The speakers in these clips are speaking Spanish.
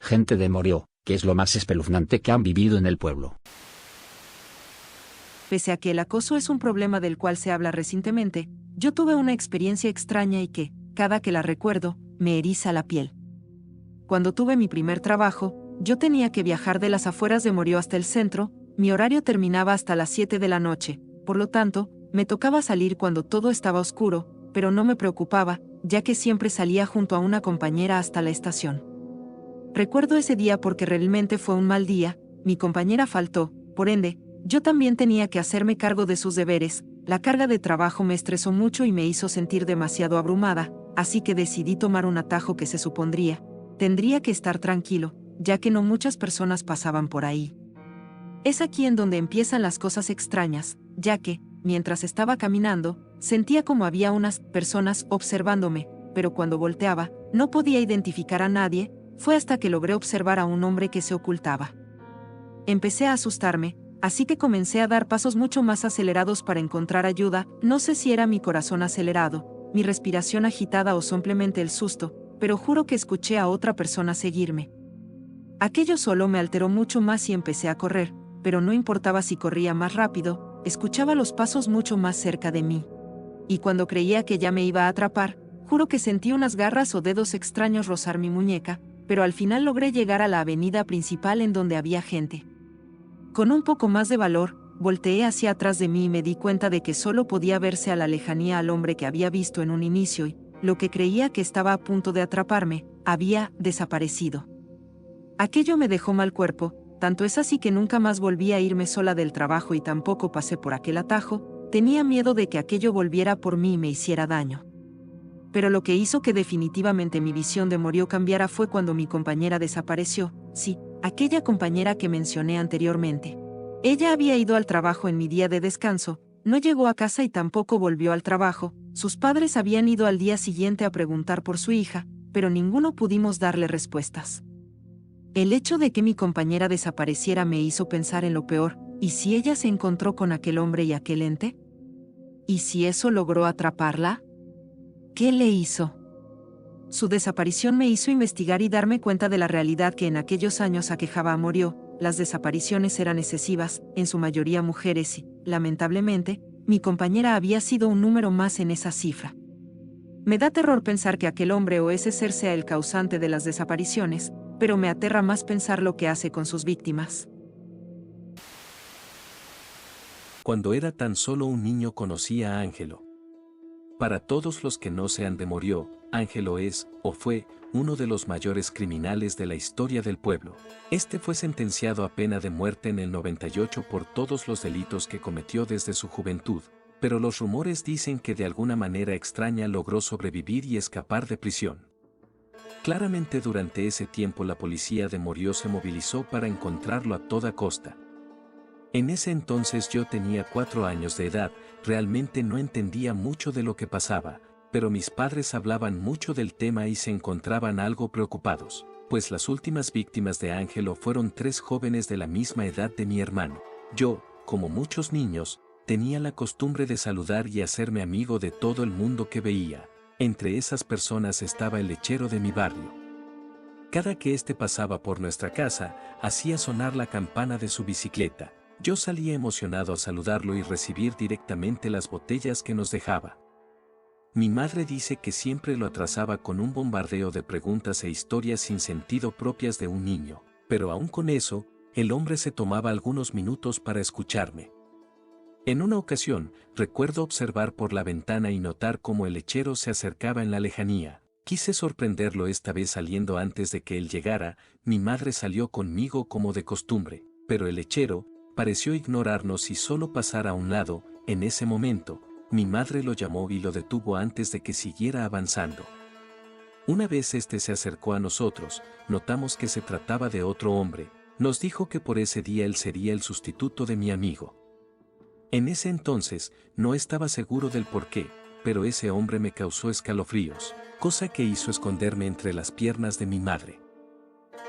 gente de Morió, que es lo más espeluznante que han vivido en el pueblo. Pese a que el acoso es un problema del cual se habla recientemente, yo tuve una experiencia extraña y que, cada que la recuerdo, me eriza la piel. Cuando tuve mi primer trabajo, yo tenía que viajar de las afueras de Morió hasta el centro, mi horario terminaba hasta las 7 de la noche, por lo tanto, me tocaba salir cuando todo estaba oscuro, pero no me preocupaba, ya que siempre salía junto a una compañera hasta la estación. Recuerdo ese día porque realmente fue un mal día, mi compañera faltó, por ende, yo también tenía que hacerme cargo de sus deberes, la carga de trabajo me estresó mucho y me hizo sentir demasiado abrumada, así que decidí tomar un atajo que se supondría, tendría que estar tranquilo, ya que no muchas personas pasaban por ahí. Es aquí en donde empiezan las cosas extrañas, ya que, mientras estaba caminando, sentía como había unas personas observándome, pero cuando volteaba, no podía identificar a nadie, fue hasta que logré observar a un hombre que se ocultaba. Empecé a asustarme, así que comencé a dar pasos mucho más acelerados para encontrar ayuda, no sé si era mi corazón acelerado, mi respiración agitada o simplemente el susto, pero juro que escuché a otra persona seguirme. Aquello solo me alteró mucho más y empecé a correr, pero no importaba si corría más rápido, escuchaba los pasos mucho más cerca de mí. Y cuando creía que ya me iba a atrapar, juro que sentí unas garras o dedos extraños rozar mi muñeca, pero al final logré llegar a la avenida principal en donde había gente. Con un poco más de valor, volteé hacia atrás de mí y me di cuenta de que solo podía verse a la lejanía al hombre que había visto en un inicio y, lo que creía que estaba a punto de atraparme, había desaparecido. Aquello me dejó mal cuerpo, tanto es así que nunca más volví a irme sola del trabajo y tampoco pasé por aquel atajo, tenía miedo de que aquello volviera por mí y me hiciera daño. Pero lo que hizo que definitivamente mi visión de Morió cambiara fue cuando mi compañera desapareció, sí, aquella compañera que mencioné anteriormente. Ella había ido al trabajo en mi día de descanso, no llegó a casa y tampoco volvió al trabajo, sus padres habían ido al día siguiente a preguntar por su hija, pero ninguno pudimos darle respuestas. El hecho de que mi compañera desapareciera me hizo pensar en lo peor, ¿y si ella se encontró con aquel hombre y aquel ente? ¿Y si eso logró atraparla? ¿Qué le hizo? Su desaparición me hizo investigar y darme cuenta de la realidad que en aquellos años aquejaba a Morió. Las desapariciones eran excesivas, en su mayoría mujeres y, lamentablemente, mi compañera había sido un número más en esa cifra. Me da terror pensar que aquel hombre o ese ser sea el causante de las desapariciones, pero me aterra más pensar lo que hace con sus víctimas. Cuando era tan solo un niño conocí a Ángelo. Para todos los que no sean de Morió, Ángelo es, o fue, uno de los mayores criminales de la historia del pueblo. Este fue sentenciado a pena de muerte en el 98 por todos los delitos que cometió desde su juventud, pero los rumores dicen que de alguna manera extraña logró sobrevivir y escapar de prisión. Claramente durante ese tiempo la policía de Morió se movilizó para encontrarlo a toda costa. En ese entonces yo tenía 4 años de edad, realmente no entendía mucho de lo que pasaba, pero mis padres hablaban mucho del tema y se encontraban algo preocupados, pues las últimas víctimas de Ángelo fueron 3 jóvenes de la misma edad de mi hermano. Yo, como muchos niños, tenía la costumbre de saludar y hacerme amigo de todo el mundo que veía. Entre esas personas estaba el lechero de mi barrio. Cada que éste pasaba por nuestra casa, hacía sonar la campana de su bicicleta. Yo salía emocionado a saludarlo y recibir directamente las botellas que nos dejaba. Mi madre dice que siempre lo atrasaba con un bombardeo de preguntas e historias sin sentido propias de un niño, pero aún con eso, el hombre se tomaba algunos minutos para escucharme. En una ocasión, recuerdo observar por la ventana y notar cómo el lechero se acercaba en la lejanía. Quise sorprenderlo esta vez saliendo antes de que él llegara, mi madre salió conmigo como de costumbre, pero el lechero pareció ignorarnos y solo pasar a un lado. En ese momento, mi madre lo llamó y lo detuvo antes de que siguiera avanzando. Una vez este se acercó a nosotros, notamos que se trataba de otro hombre, nos dijo que por ese día él sería el sustituto de mi amigo. En ese entonces, no estaba seguro del porqué, pero ese hombre me causó escalofríos, cosa que hizo esconderme entre las piernas de mi madre.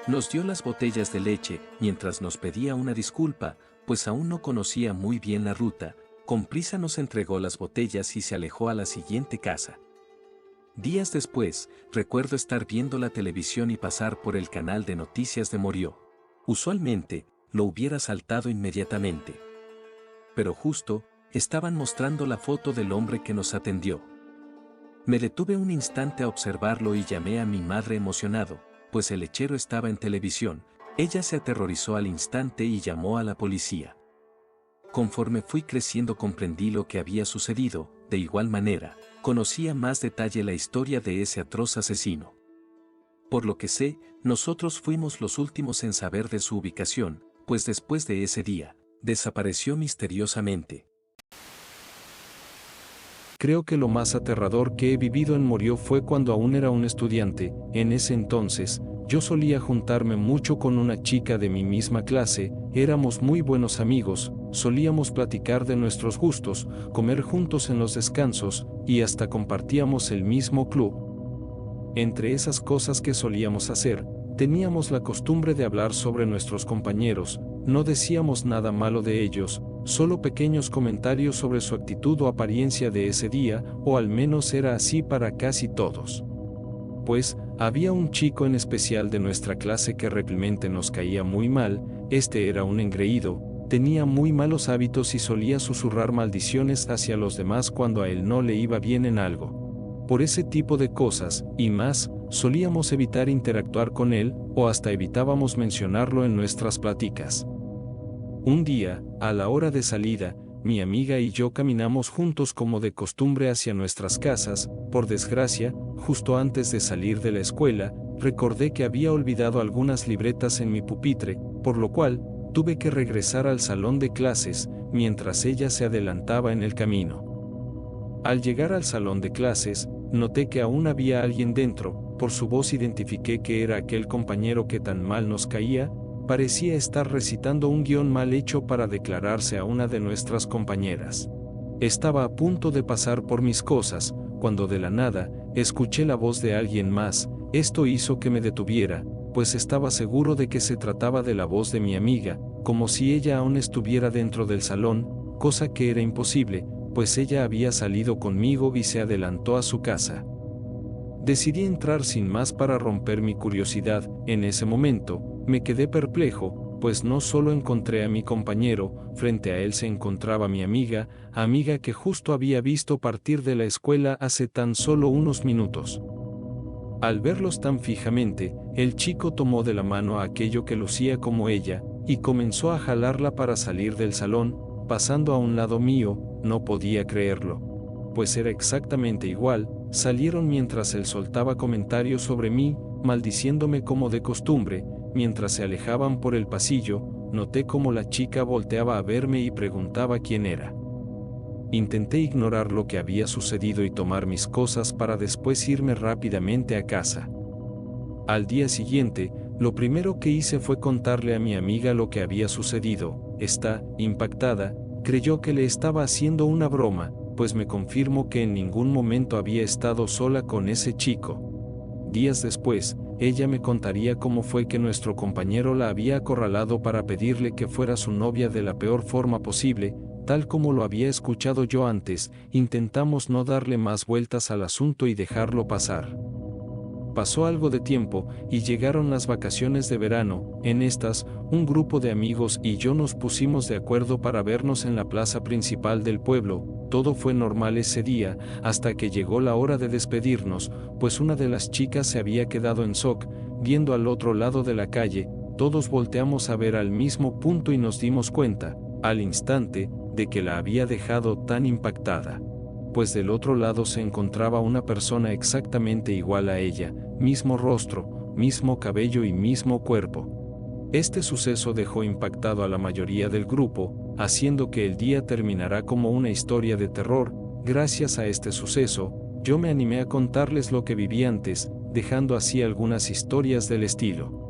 Nos dio las botellas de leche, mientras nos pedía una disculpa, pues aún no conocía muy bien la ruta. Con prisa nos entregó las botellas y se alejó a la siguiente casa. Días después, recuerdo estar viendo la televisión y pasar por el canal de noticias de Murió. Usualmente, lo hubiera saltado inmediatamente. Pero justo, estaban mostrando la foto del hombre que nos atendió. Me detuve un instante a observarlo y llamé a mi madre emocionado, pues el lechero estaba en televisión. Ella se aterrorizó al instante y llamó a la policía. Conforme fui creciendo comprendí lo que había sucedido. De igual manera, conocía más detalle la historia de ese atroz asesino. Por lo que sé, nosotros fuimos los últimos en saber de su ubicación, pues después de ese día, desapareció misteriosamente. Creo que lo más aterrador que he vivido en Murió fue cuando aún era un estudiante. En ese entonces, yo solía juntarme mucho con una chica de mi misma clase, éramos muy buenos amigos, solíamos platicar de nuestros gustos, comer juntos en los descansos, y hasta compartíamos el mismo club. Entre esas cosas que solíamos hacer, teníamos la costumbre de hablar sobre nuestros compañeros, no decíamos nada malo de ellos, solo pequeños comentarios sobre su actitud o apariencia de ese día, o al menos era así para casi todos. Pues, había un chico en especial de nuestra clase que realmente nos caía muy mal, este era un engreído, tenía muy malos hábitos y solía susurrar maldiciones hacia los demás cuando a él no le iba bien en algo. Por ese tipo de cosas, y más, solíamos evitar interactuar con él, o hasta evitábamos mencionarlo en nuestras pláticas. Un día, a la hora de salida, mi amiga y yo caminamos juntos como de costumbre hacia nuestras casas. Por desgracia, justo antes de salir de la escuela, recordé que había olvidado algunas libretas en mi pupitre, por lo cual, tuve que regresar al salón de clases, mientras ella se adelantaba en el camino. Al llegar al salón de clases, noté que aún había alguien dentro, por su voz identifiqué que era aquel compañero que tan mal nos caía. Parecía estar recitando un guión mal hecho para declararse a una de nuestras compañeras. Estaba a punto de pasar por mis cosas, cuando de la nada, escuché la voz de alguien más. Esto hizo que me detuviera, pues estaba seguro de que se trataba de la voz de mi amiga, como si ella aún estuviera dentro del salón, cosa que era imposible, pues ella había salido conmigo y se adelantó a su casa. Decidí entrar sin más para romper mi curiosidad. En ese momento, me quedé perplejo, pues no solo encontré a mi compañero, frente a él se encontraba mi amiga que justo había visto partir de la escuela hace tan solo unos minutos. Al verlos tan fijamente, el chico tomó de la mano a aquello que lucía como ella, y comenzó a jalarla para salir del salón, pasando a un lado mío. No podía creerlo. Pues era exactamente igual. Salieron mientras él soltaba comentarios sobre mí, maldiciéndome como de costumbre. Mientras se alejaban por el pasillo, noté cómo la chica volteaba a verme y preguntaba quién era. Intenté ignorar lo que había sucedido y tomar mis cosas para después irme rápidamente a casa. Al día siguiente, lo primero que hice fue contarle a mi amiga lo que había sucedido. Está impactada, creyó que le estaba haciendo una broma, pues me confirmó que en ningún momento había estado sola con ese chico. Días después, ella me contaría cómo fue que nuestro compañero la había acorralado para pedirle que fuera su novia de la peor forma posible, tal como lo había escuchado yo antes. Intentamos no darle más vueltas al asunto y dejarlo pasar. Pasó algo de tiempo, y llegaron las vacaciones de verano. En estas, un grupo de amigos y yo nos pusimos de acuerdo para vernos en la plaza principal del pueblo. Todo fue normal ese día, hasta que llegó la hora de despedirnos, pues una de las chicas se había quedado en shock, viendo al otro lado de la calle. Todos volteamos a ver al mismo punto y nos dimos cuenta, al instante, de que la había dejado tan impactada. Pues del otro lado se encontraba una persona exactamente igual a ella, mismo rostro, mismo cabello y mismo cuerpo. Este suceso dejó impactado a la mayoría del grupo, haciendo que el día terminara como una historia de terror. Gracias a este suceso, yo me animé a contarles lo que viví antes, dejando así algunas historias del estilo.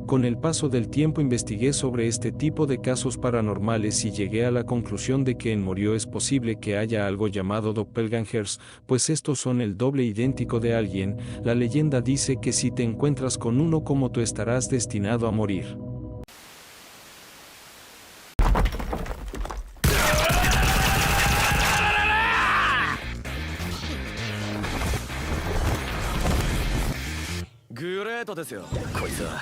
Con el paso del tiempo investigué sobre este tipo de casos paranormales y llegué a la conclusión de que en Murió es posible que haya algo llamado doppelgangers, pues estos son el doble idéntico de alguien. La leyenda dice que si te encuentras con uno como tú estarás destinado a morir. レートですよ。こいつは